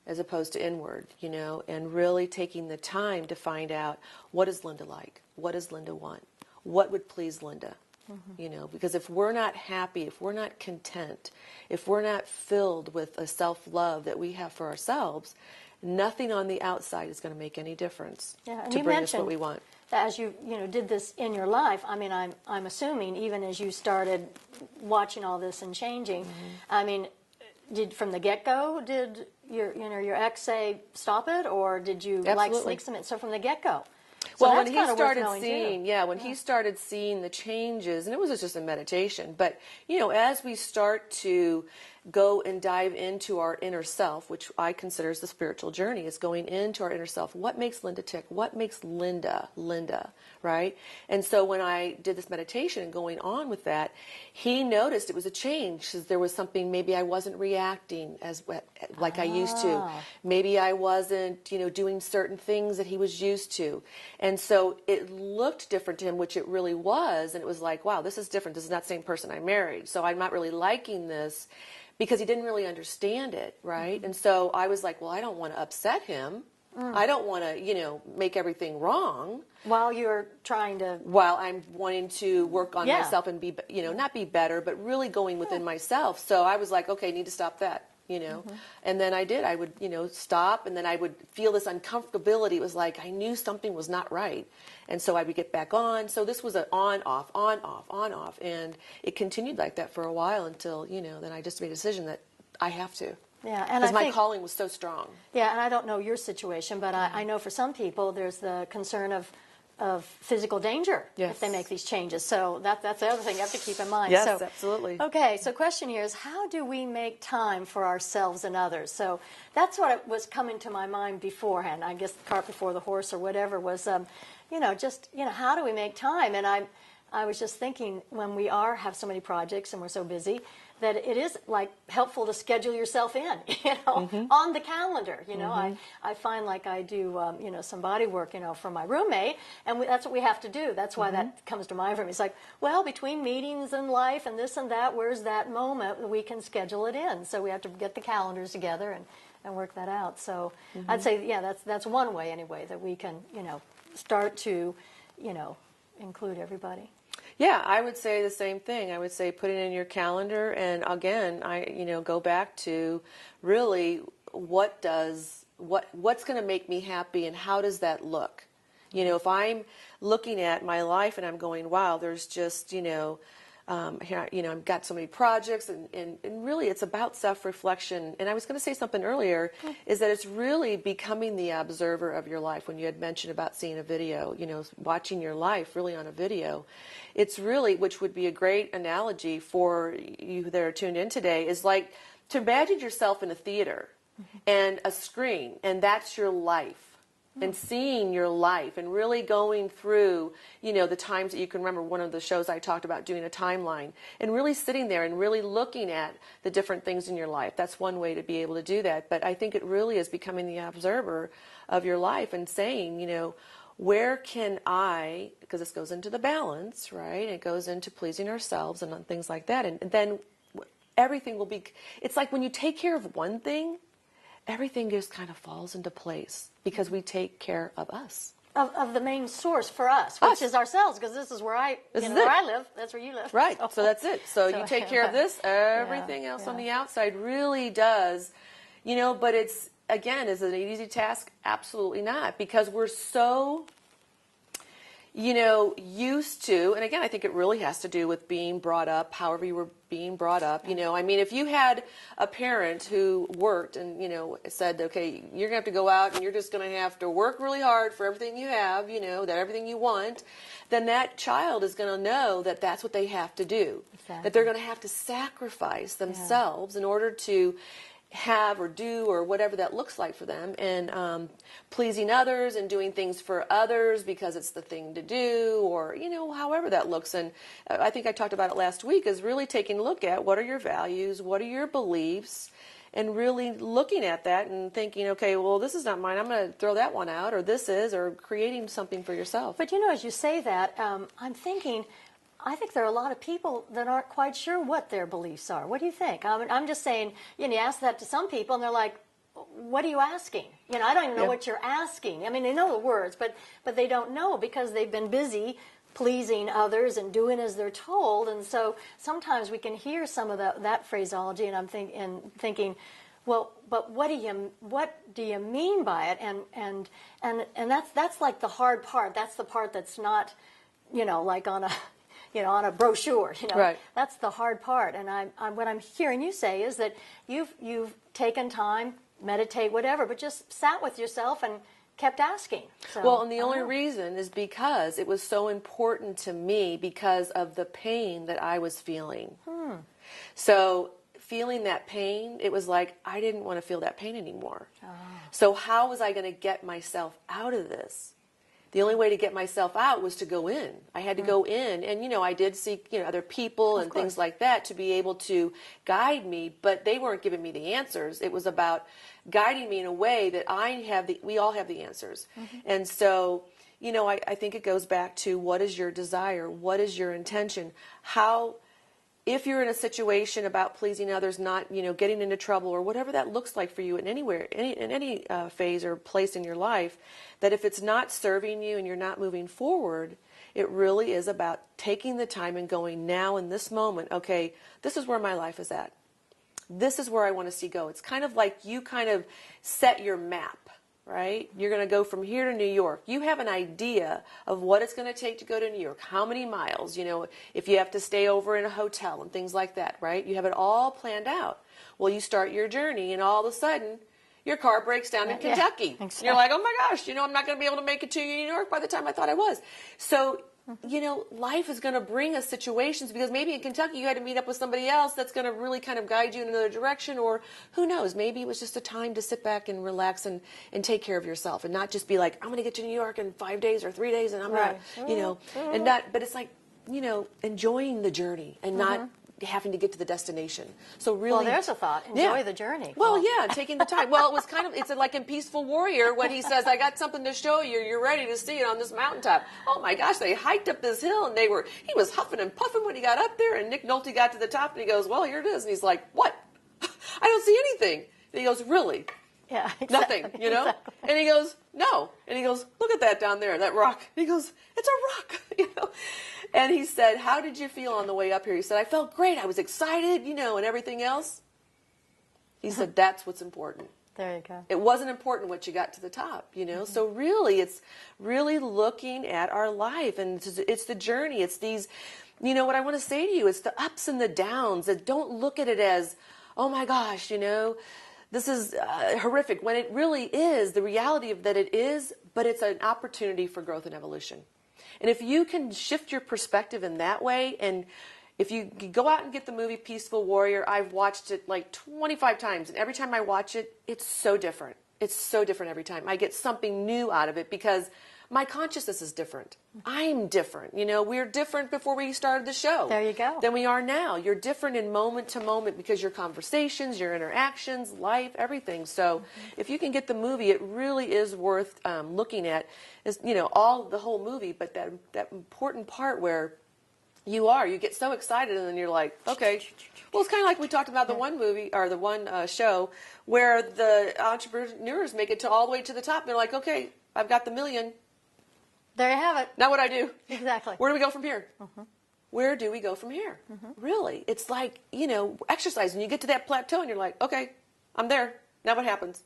as opposed to inward, and really taking the time to find out, what is Linda like? What does Linda want? What would please Linda? Because if we're not happy, if we're not content, if we're not filled with a self-love that we have for ourselves, nothing on the outside is going to make any difference to bring us what we want. As you did this in your life, I mean, I'm assuming even as you started watching all this and changing, I mean, from the get-go, did your ex say stop it, or did you sneak some in? So from the get-go. So well, when he started seeing, he started seeing the changes, and it was just a meditation. But as we start to go and dive into our inner self, which I consider as the spiritual journey, is going into our inner self. What makes Linda tick? What makes Linda, right? And so when I did this meditation and going on with that, he noticed it was a change, because there was something, maybe I wasn't reacting like I used to. Maybe I wasn't, doing certain things that he was used to. And so it looked different to him, which it really was. And it was like, wow, this is different. This is not the same person I married. So I'm not really liking this, because he didn't really understand it, right? And so I was like, well, I don't want to upset him. I don't want to, make everything wrong. While you're trying to... While I'm wanting to work on myself and be, not be better, but really going within myself. So I was like, okay, I need to stop that, And then I did. I would, stop, and then I would feel this uncomfortability. It was like I knew something was not right. And so I would get back on. So this was an on, off, on, off, on, off. And it continued like that for a while until, then I just made a decision that I have to. Yeah, and because my calling was so strong. Yeah, and I don't know your situation, but I know for some people there's the concern of physical danger if they make these changes. So that's the other thing you have to keep in mind. Yes, so, absolutely. Okay, so question here is, how do we make time for ourselves and others? So that's what was coming to my mind beforehand. I guess the cart before the horse or whatever was, how do we make time? And I was just thinking, when we have so many projects and we're so busy, that it is like helpful to schedule yourself in, on the calendar. I find like I do, some body work, for my roommate, and that's what we have to do. That's why that comes to mind for me. It's like, well, between meetings and life and this and that, where's that moment that we can schedule it in? So we have to get the calendars together and work that out. So I'd say, that's one way anyway that we can, start to, include everybody. Yeah, I would say the same thing. I would say put it in your calendar, and again, I go back to really what's going to make me happy, and how does that look? If I'm looking at my life and I'm going, wow, there's just here, I've got so many projects, and really it's about self-reflection. And I was going to say something earlier, is that it's really becoming the observer of your life. When you had mentioned about seeing a video, watching your life really on a video, it's really, which would be a great analogy for you that are tuned in today, is like to imagine yourself in a theater and a screen, and that's your life. And seeing your life and really going through, the times that you can remember. One of the shows I talked about doing a timeline, and really sitting there and really looking at the different things in your life. That's one way to be able to do that. But I think it really is becoming the observer of your life and saying, where can I, because this goes into the balance, right? It goes into pleasing ourselves and things like that. And then everything will be, it's like when you take care of one thing, everything just kind of falls into place, because we take care of us. of the main source for us, which is ourselves, because this is where I live. That's where you live. Right. So that's it. So you take care of this, everything else on the outside really does, but it's, again, is it an easy task? Absolutely not, because we're so, used to, and again, I think it really has to do with being brought up, however you were being brought up. I mean, if you had a parent who worked and, said, okay, you're going to have to go out and you're just going to have to work really hard for everything you have, that everything you want, then that child is going to know that that's what they have to do, that they're going to have to sacrifice themselves in order to have or do or whatever that looks like for them, and pleasing others and doing things for others because it's the thing to do, or however that looks. And I think I talked about it last week, is really taking a look at what are your values, what are your beliefs, and really looking at that and thinking, okay, well, this is not mine, I'm going to throw that one out, or this is, or creating something for yourself. But as you say that, I'm thinking, I think there are a lot of people that aren't quite sure what their beliefs are. What do you think? I'm just saying, you ask that to some people and they're like, what are you asking? I don't even know what you're asking. I mean, they know the words, but they don't know, because they've been busy pleasing others and doing as they're told. And so sometimes we can hear some of that phraseology, and I'm thinking, well, but what do you mean by it? And that's like the hard part. That's the part that's not, like on a on a brochure, Right. That's the hard part. And what I'm hearing you say is that you've taken time, meditate, whatever, but just sat with yourself and kept asking. So, well, and the only reason is because it was so important to me, because of the pain that I was feeling. So feeling that pain, it was like I didn't want to feel that pain anymore. So how was I going to get myself out of this? The only way to get myself out was to go in. I had to go in, and I did seek other people and things like that to be able to guide me, but they weren't giving me the answers. It was about guiding me in a way that we all have the answers. And so, I think it goes back to, what is your desire? What is your intention? If you're in a situation about pleasing others, not, getting into trouble, or whatever that looks like for you in any phase or place in your life, that if it's not serving you and you're not moving forward, it really is about taking the time and going, now in this moment, okay, this is where my life is at. This is where I want to see go. It's kind of like you kind of set your map. Right? You're going to go from here to New York. You have an idea of what it's going to take to go to New York, how many miles, if you have to stay over in a hotel and things like that, right? You have it all planned out. Well, you start your journey, and all of a sudden, your car breaks down in Kentucky. Exactly. You're like, oh my gosh, I'm not going to be able to make it to New York by the time I thought I was. So, life is going to bring us situations, because maybe in Kentucky you had to meet up with somebody else that's going to really kind of guide you in another direction, or who knows, maybe it was just a time to sit back and relax and take care of yourself, and not just be like, I'm going to get to New York in 5 days or 3 days, and I'm not, and not, but it's like, enjoying the journey and not having to get to the destination. So really, well, there's a thought. Enjoy the journey. Well, taking the time. Well, it was kind of, it's like in Peaceful Warrior when he says, I got something to show you. You're ready to see it on this mountaintop. Oh my gosh, they hiked up this hill, and he was huffing and puffing when he got up there, and Nick Nolte got to the top, and he goes, well, here it is. And he's like, what? I don't see anything. And he goes, really? Yeah, exactly. Nothing, Exactly. And he goes, no. And he goes, look at that down there, that rock. And he goes, it's a rock, And he said, how did you feel on the way up here? He said, I felt great. I was excited, and everything else. He said, that's what's important. There you go. It wasn't important what you got to the top, So really, it's really looking at our life, and it's the journey. It's these, what I want to say to you, it's the ups and the downs. That don't look at it as, oh my gosh, this is horrific, when it really is the reality of that it is, but it's an opportunity for growth and evolution. And if you can shift your perspective in that way, and if you go out and get the movie Peaceful Warrior, I've watched it like 25 times, and every time I watch it, it's so different. It's so different every time. I get something new out of it, because my consciousness is different. I'm different. We're different before we started the show. There you go. Than we are now. You're different in moment to moment, because your conversations, your interactions, life, everything. So if you can get the movie, it really is worth looking at. Is all the whole movie, but that important part where you get so excited, and then you're like, okay. Well, it's kind of like we talked about the one movie, or the one show, where the entrepreneurs make it all the way to the top. They're like, okay, I've got the million. There you have it. Now what I do? Exactly. Where do we go from here? Where do we go from here? Really? It's like, exercise, and you get to that plateau and you're like, okay, I'm there. Now what happens?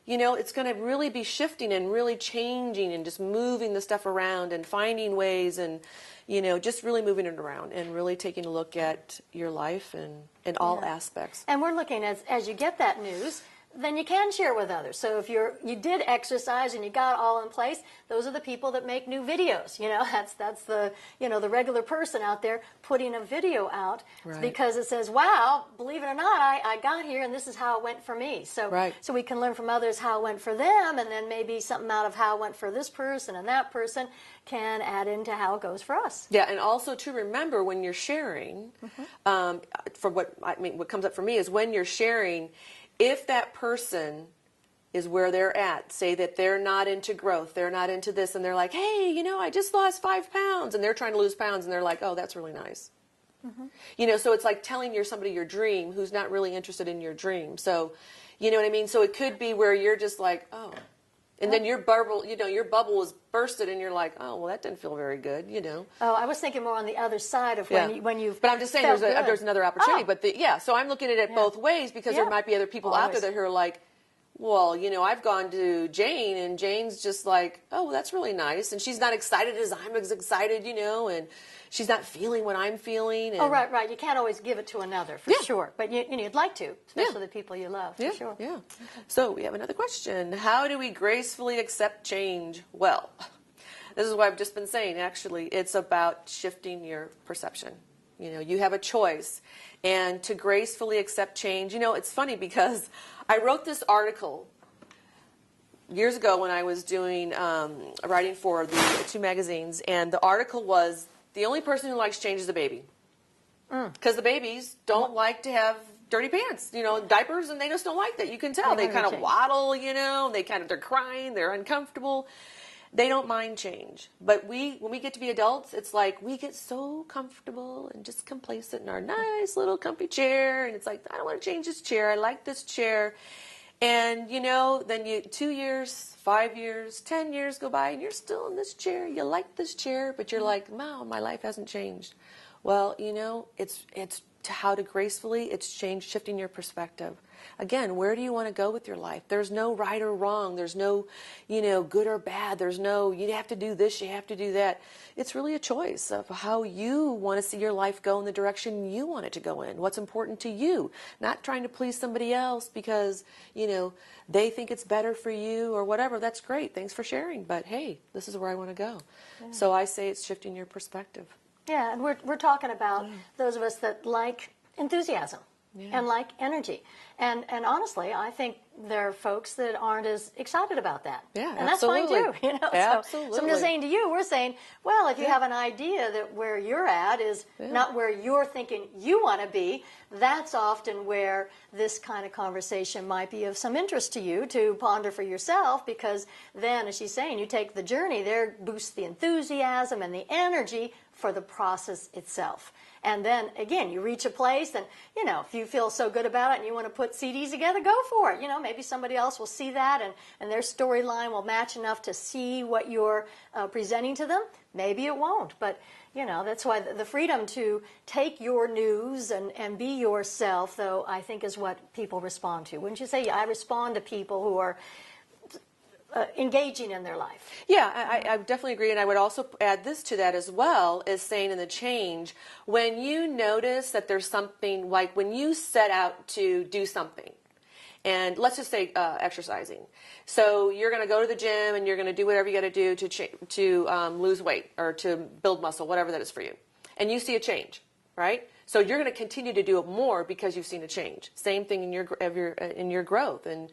It's going to really be shifting and really changing and just moving the stuff around and finding ways and, just really moving it around and really taking a look at your life and in all aspects. And we're looking as you get that news, then you can share with others. So if you did exercise and you got all in place, those are the people that make new videos. That's the the regular person out there putting a video out because it says, wow, believe it or not, I got here and this is how it went for me. So so we can learn from others how it went for them, and then maybe something out of how it went for this person and that person can add into how it goes for us. Yeah, and also to remember when you're sharing, what comes up for me is when you're sharing, if that person is where they're at, say that they're not into growth, they're not into this, and they're like, hey, I just lost 5 pounds, and they're trying to lose pounds, and they're like, oh, that's really nice. So it's like telling somebody your dream who's not really interested in your dream. So, you know what I mean? So it could be where you're just like, oh. And then your bubble was bursted, and you're like, oh, well, that didn't feel very good, Oh, I was thinking more on the other side of when you. But I'm just saying there's another opportunity. Oh. But so I'm looking at it both ways because there might be other people out there that are like, well, I've gone to Jane, and Jane's just like, oh, well, that's really nice, and she's not excited as I'm excited, and she's not feeling what I'm feeling. And... Oh, right. You can't always give it to another, for sure. But you'd like to, especially the people you love, for sure. Yeah. Okay. So we have another question. How do we gracefully accept change? Well, this is what I've just been saying, actually. It's about shifting your perception. You have a choice. And to gracefully accept change, it's funny because I wrote this article years ago when I was doing writing for the 2 magazines, and the article was, the only person who likes change is the baby. Because the babies don't like to have dirty pants, diapers, and they just don't like that. You can tell. They kind of waddle, they're crying, they're uncomfortable. They don't mind change. But when we get to be adults, it's like we get so comfortable and just complacent in our nice little comfy chair. And it's like, I don't want to change this chair. I like this chair. And, then 2 years, 5 years, 10 years go by, and you're still in this chair. You like this chair, but you're like, wow, my life hasn't changed. Well, it's how to gracefully, it's shifting your perspective. Again, where do you want to go with your life? There's no right or wrong. There's no, good or bad. There's no, you have to do this, you have to do that. It's really a choice of how you want to see your life go in the direction you want it to go in. What's important to you. Not trying to please somebody else because, they think it's better for you or whatever. That's great. Thanks for sharing. But hey, this is where I want to go. Yeah. So I say it's shifting your perspective. Yeah, and we're talking about those of us that like enthusiasm. And like energy. And honestly, I think there are folks that aren't as excited about that. Yeah, and absolutely. That's fine too. Absolutely. So I'm just saying to you, we're saying, well, if you have an idea that where you're at is not where you're thinking you want to be, that's often where this kind of conversation might be of some interest to you to ponder for yourself, because then, as she's saying, you take the journey there, boosts the enthusiasm and the energy for the process itself. And then, again, you reach a place and, if you feel so good about it and you want to put CDs together, go for it. Maybe somebody else will see that and their storyline will match enough to see what you're presenting to them. Maybe it won't. But, that's why the freedom to take your news and be yourself, though, I think is what people respond to. Wouldn't you say? I respond to people who are engaging in their life. Yeah, I definitely agree, and I would also add this to that as well, is saying in the change, when you notice that there's something, like when you set out to do something, and let's just say exercising. So you're going to go to the gym and you're going to do whatever you got to do to lose weight or to build muscle, whatever that is for you, and you see a change, right? So you're going to continue to do it more because you've seen a change. Same thing in your growth. And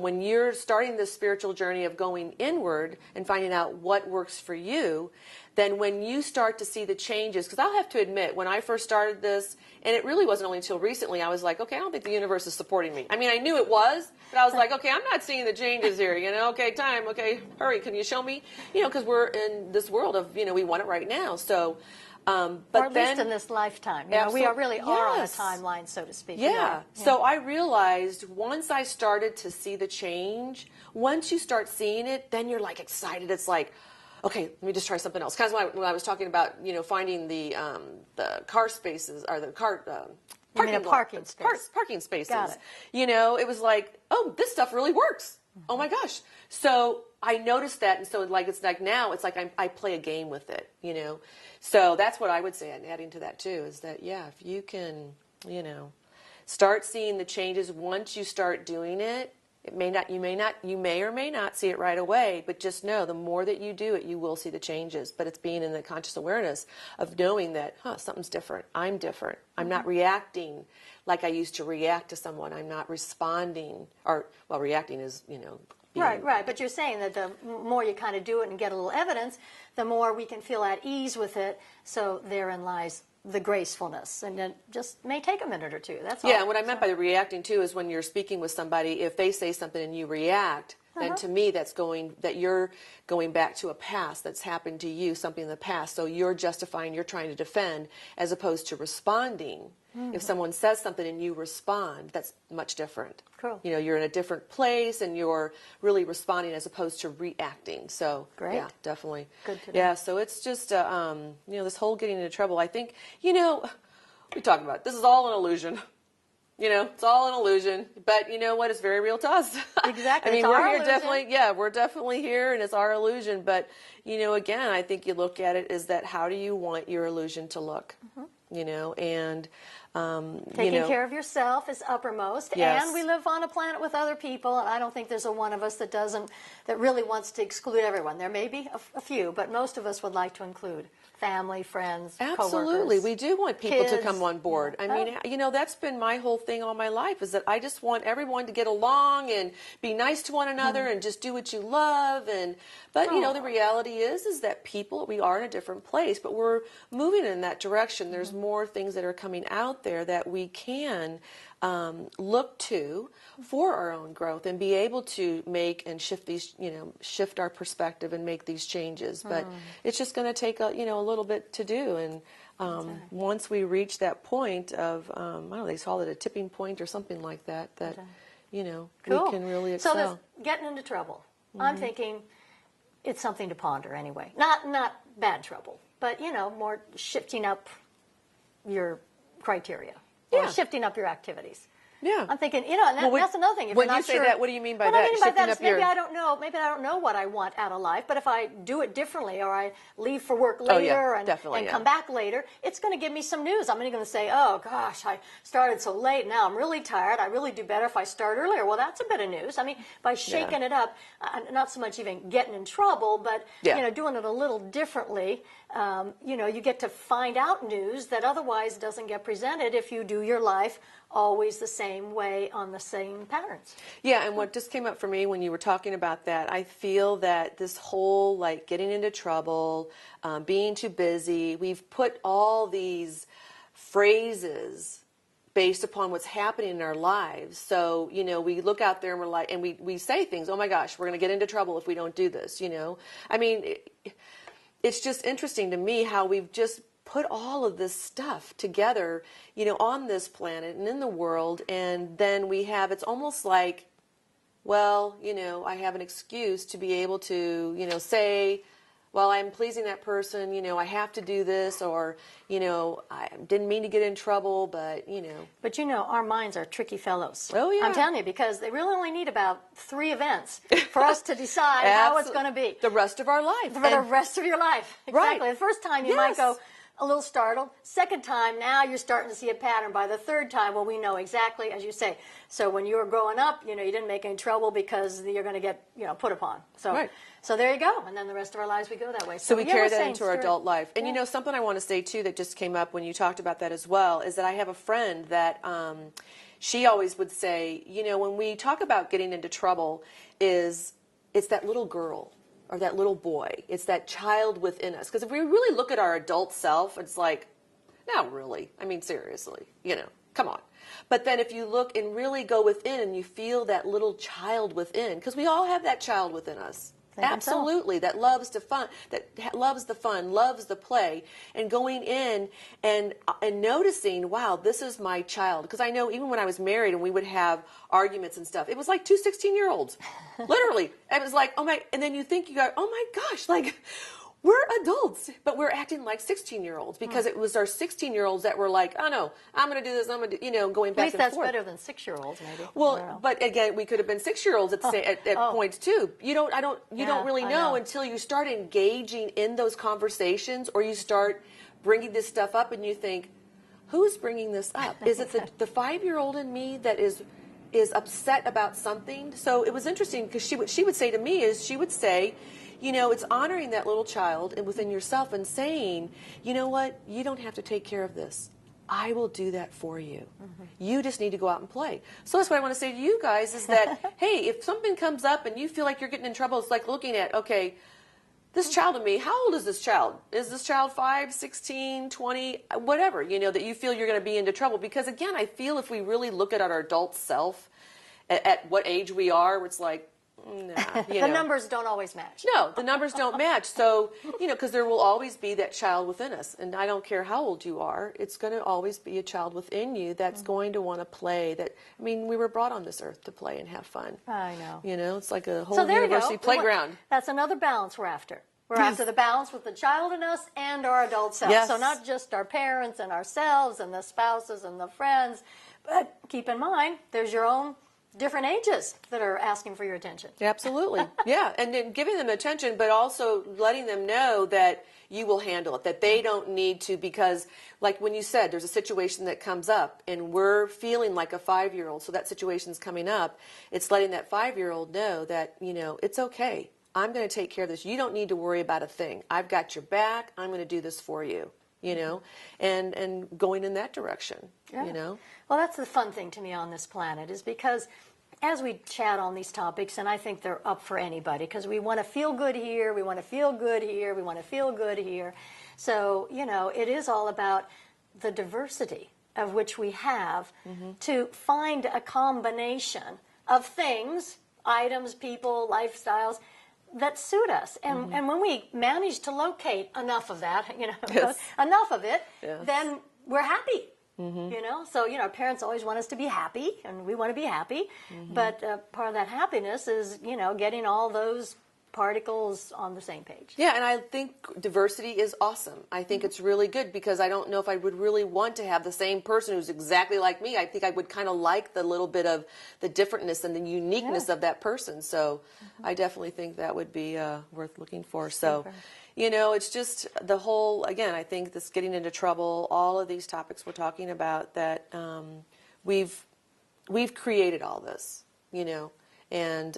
when you're starting this spiritual journey of going inward and finding out what works for you, then when you start to see the changes, because I'll have to admit, when I first started this, and it really wasn't only until recently, I was like, okay, I don't think the universe is supporting me. I mean, I knew it was, but I was like, okay, I'm not seeing the changes here, okay, time, okay, hurry, can you show me? Because we're in this world of, we want it right now, so... but or at least in this lifetime. We really are on a timeline, so to speak. Yeah. So I realized once I started to see the change, once you start seeing it, then you're like excited. It's like, okay, let me just try something else. Kind of when I was talking about, finding the car spaces or the car parking space. Parking spaces. Got it. It was like, oh, this stuff really works. Mm-hmm. Oh my gosh. So I noticed that, and so it's like now it's like I play a game with it. So that's what I would say. And adding to that too is that if you can, start seeing the changes once you start doing it. You may or may not see it right away, but just know the more that you do it, you will see the changes. But it's being in the conscious awareness of knowing that, something's different. I'm different. I'm not reacting like I used to react to someone. I'm not responding, reacting is, Right. But you're saying that the more you kind of do it and get a little evidence, the more we can feel at ease with it. So therein lies the gracefulness, and it just may take a minute or two. That's all. Yeah, and what I meant by the reacting too is when you're speaking with somebody, if they say something and you react, then to me that you're going back to a past that's happened to you, something in the past. So you're justifying, you're trying to defend, as opposed to responding. If someone says something and you respond, that's much different. Cool. You're in a different place and you're really responding as opposed to reacting. So great. Yeah, definitely. Good to know. Yeah, so it's just this whole getting into trouble. I think we talk about it. This is all an illusion. It's all an illusion, but you know what? It's very real to us. Exactly. I mean, it's we're our here illusion. definitely. Yeah, we're definitely here, and it's our illusion. But again, I think you look at it is that how do you want your illusion to look? And taking care of yourself is uppermost. Yes. And we live on a planet with other people, and I don't think there's a one of us that really wants to exclude everyone. There may be a few, but most of us would like to include family, friends, Absolutely. coworkers, We do want people kids. to come on board. I mean, that's been my whole thing all my life is that I just want everyone to get along and be nice to one another and just do what you love. But the reality is that we are in a different place, but we're moving in that direction. There's more things that are coming out there that we can look to for our own growth and be able to make and shift our perspective and make these changes. But it's just going to take a little bit to do. And once we reach that point of, I don't know, they call it a tipping point or something like that, we can really excel. So this getting into trouble, I'm thinking it's something to ponder anyway. Not bad trouble, but more shifting up your criteria. Or shifting up your activities. Yeah. I'm thinking, that's another thing. If when you're not you say sure, that, what do you mean by what that? I mean by that is maybe your... I don't know what I want out of life, but if I do it differently or I leave for work later and come back later, it's going to give me some news. I'm going to say, oh gosh, I started so late, now I'm really tired. I really do better if I start earlier. Well, that's a bit of news. I mean, by shaking it up, not so much even getting in trouble, but doing it a little differently, you get to find out news that otherwise doesn't get presented if you do your life always the same way on the same patterns. Yeah, and what just came up for me when you were talking about that, I feel that this whole getting into trouble, being too busy, we've put all these phrases based upon what's happening in our lives. So, we look out there and we're like, and we say things, oh my gosh, we're going to get into trouble if we don't do this, I mean, it's just interesting to me how we've just put all of this stuff together, on this planet and in the world, and then it's almost like, well, I have an excuse to be able to, say, well, I'm pleasing that person, I have to do this, or, I didn't mean to get in trouble, but, But our minds are tricky fellows. Oh, yeah. I'm telling you, because they really only need about 3 events for us to decide how it's going to be. The rest of our life. For the rest of your life. Exactly. Right. The first time you might go a little startled. Second time, now you're starting to see a pattern. By the third time, well, we know exactly, as you say. So when you were growing up, you didn't make any trouble because you're going to get, put upon. So, so there you go. And then the rest of our lives, we go that way. So we carry that into our adult life. And something I want to say, too, that just came up when you talked about that as well, is that I have a friend that she always would say, when we talk about getting into trouble, it's that little girl or that little boy. It's that child within us. Because if we really look at our adult self, it's like, not really. I mean, seriously, come on. But then if you look and really go within and you feel that little child within, because we all have that child within us. Absolutely, that loves the fun, loves the play, and going in and noticing, wow, this is my child. Because I know even when I was married and we would have arguments and stuff, it was like 2 16-year-olds, literally. It was like, oh my, and then you go, oh my gosh, we're adults, but we're acting like 16-year-olds because it was our 16-year-olds that were like, oh no, I'm going to do this, I'm going to, going back and forth. At least that's better than 6-year-olds, maybe. Well, but again, we could have been 6-year-olds at points too. You don't really know until you start engaging in those conversations, or you start bringing this stuff up, and you think, who's bringing this up? Is it the 5-year-old in me that is upset about something? So it was interesting because what she would say to me is, she would say, it's honoring that little child and within yourself and saying, you know what, you don't have to take care of this. I will do that for you. Mm-hmm. You just need to go out and play. So that's what I want to say to you guys is that, hey, if something comes up and you feel like you're getting in trouble, it's like looking at, okay, this child in me, how old is this child? Is this child 5, 16, 20, whatever, that you feel you're going to be into trouble? Because again, I feel if we really look at our adult self, at what age we are, it's like, nah, the numbers don't always match. No, the numbers don't match. So, because there will always be that child within us. And I don't care how old you are, it's going to always be a child within you that's going to want to play. We were brought on this earth to play and have fun. I know. It's like a whole university playground. That's another balance we're after. We're after the balance with the child in us and our adult self. Yes. So not just our parents and ourselves and the spouses and the friends, but keep in mind, there's your own different ages that are asking for your attention. Absolutely. Yeah. And then giving them attention, but also letting them know that you will handle it, that they don't need to, because like when you said, there's a situation that comes up and we're feeling like a 5-year-old. So that situation's coming up. It's letting that 5-year-old know that, it's okay. I'm going to take care of this. You don't need to worry about a thing. I've got your back. I'm going to do this for you, and going in that direction, Well, that's the fun thing to me on this planet is because as we chat on these topics, and I think they're up for anybody because we want to feel good here, we want to feel good here, we want to feel good here. So, it is all about the diversity of which we have to find a combination of things, items, people, lifestyles that suit us. And when we manage to locate enough of that, Yes. enough of it, Yes. then we're happy. So our parents always want us to be happy, and we want to be happy. But part of that happiness is, getting all those particles on the same page. Yeah, and I think diversity is awesome. I think it's really good because I don't know if I would really want to have the same person who's exactly like me. I think I would kind of like the little bit of the differentness and the uniqueness of that person. So I definitely think that would be worth looking for. So. Super. It's just the whole, again, I think this getting into trouble, all of these topics we're talking about, that we've created all this, and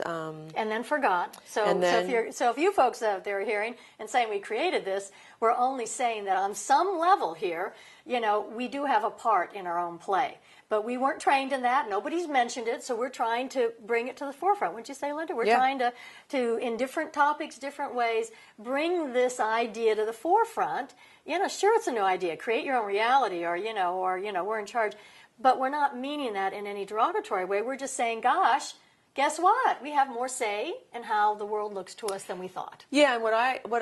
then forgot. So if you folks out there are hearing and saying we created this, we're only saying that on some level here, we do have a part in our own play. But we weren't trained in that. Nobody's mentioned it, so we're trying to bring it to the forefront. Wouldn't you say, Linda? We're trying to, in different topics, different ways, bring this idea to the forefront. Sure, it's a new idea. Create your own reality, or we're in charge. But we're not meaning that in any derogatory way. We're just saying, gosh, guess what? We have more say in how the world looks to us than we thought. Yeah, and what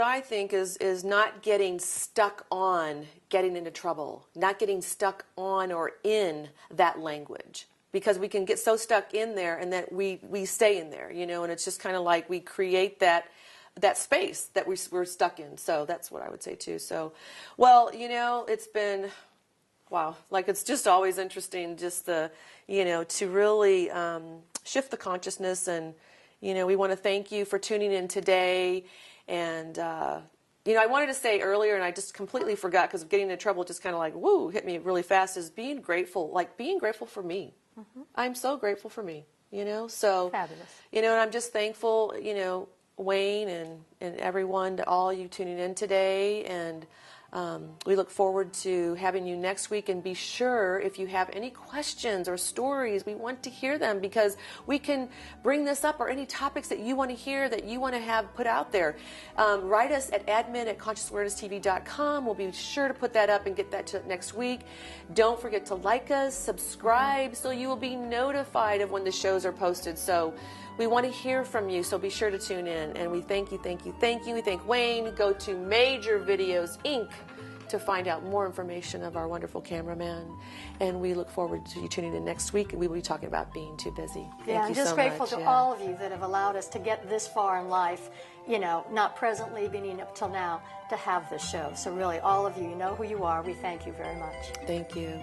I think is not getting stuck on getting into trouble, not getting stuck on or in that language, because we can get so stuck in there and that we stay in there, and it's just kind of like we create that space that we're stuck in. So that's what I would say too. So, well, it's been, wow, like it's just always interesting just to really shift the consciousness. And, we want to thank you for tuning in today. And, I wanted to say earlier, and I just completely forgot because of getting into trouble, just kind of like, woo, hit me really fast, is being grateful for me. I'm so grateful for me, so, Fabulous. And I'm just thankful, Wayne and everyone, to all you tuning in today. And we look forward to having you next week. And be sure, if you have any questions or stories, we want to hear them, because we can bring this up, or any topics that you want to hear, that you want to have put out there. Write us at admin@consciousawareness.tv.com. We'll be sure to put that up and get that to next week. Don't forget to like us, subscribe, so you will be notified of when the shows are posted. So we want to hear from you, so be sure to tune in. And we thank you, thank you, thank you. We thank Wayne. Go to Major Videos Inc. to find out more information of our wonderful cameraman. And we look forward to you tuning in next week. We will be talking about being too busy. Thank I'm you just so grateful much. to all of you that have allowed us to get this far in life, you know, not presently, being up till now, to have this show. So really, all of you, you know who you are. We thank you very much. Thank you.